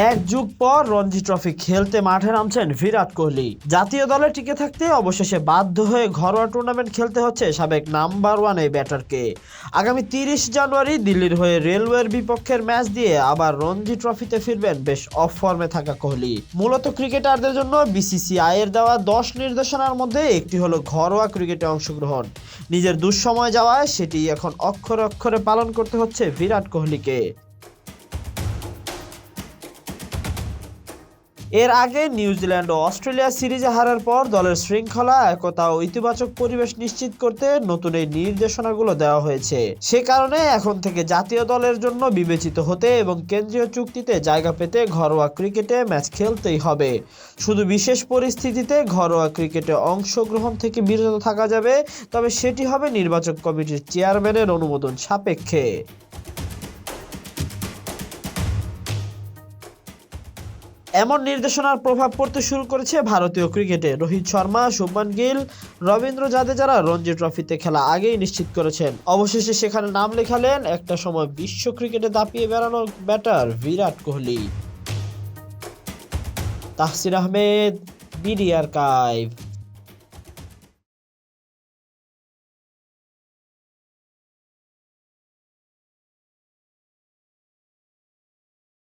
এক যুগ পর রঞ্জি ট্রফি খেলতে মাঠে নামছেন বিরাট কোহলি। জাতীয় দলে টিকে থাকতে অবশেষে বাধ্য হয়ে ঘরোয়া টুর্নামেন্ট খেলতে হচ্ছে সাবেক নাম্বার ওয়ান এই ব্যাটারকে। আগামী 30 জানুয়ারি দিল্লির হয়ে রেলওয়ের বিপক্ষের ম্যাচ দিয়ে আবার রঞ্জি ট্রফিতে ফিরবেন বেশ অফ ফর্মে থাকা কোহলি। মূলত ক্রিকেটারদের জন্য বিসিসিআই এর দেওয়া 10 নির্দেশনার মধ্যে একটি হলো ঘরোয়া ক্রিকেটে অংশগ্রহণ। নিজের দুঃসময় যাওয়ায় সেটি এখন অক্ষরে অক্ষরে পালন করতে হচ্ছে বিরাট কোহলিকে। এর আগে নিউজিল্যান্ড ও অস্ট্রেলিয়া সিরিজে হারার পর দলের শৃঙ্খলা, একতা ও ইতিবাচক পরিবেশ নিশ্চিত করতে নতুন এই নির্দেশনাগুলো দেওয়া হয়েছে। সে কারণে এখন থেকে জাতীয় দলের জন্য বিবেচিত হতে এবং কেন্দ্রীয় চুক্তিতে জায়গা পেতে ঘরোয়া ক্রিকেটে ম্যাচ খেলতেই হবে। শুধু বিশেষ পরিস্থিতিতে ঘরোয়া ক্রিকেটে অংশগ্রহণ থেকে বিরত থাকা যাবে, তবে সেটি হবে নির্বাচক কমিটির চেয়ারম্যানের অনুমোদন সাপেক্ষে। এমন নির্দেশনার প্রভাব পড়তে শুরু করেছে ভারতীয় ক্রিকেটে। রোহিত শর্মা, শুভমান গিল, রবীন্দ্র জাদেজারা রঞ্জি ট্রফিতে খেলা আগেই নিশ্চিত করেছেন। অবশেষে সেখানে নাম লেখালেন একটা সময় বিশ্ব ক্রিকেটে দাপিয়ে বেড়ানো batter Virat Kohli. Tahsin Ahmed, BD archive.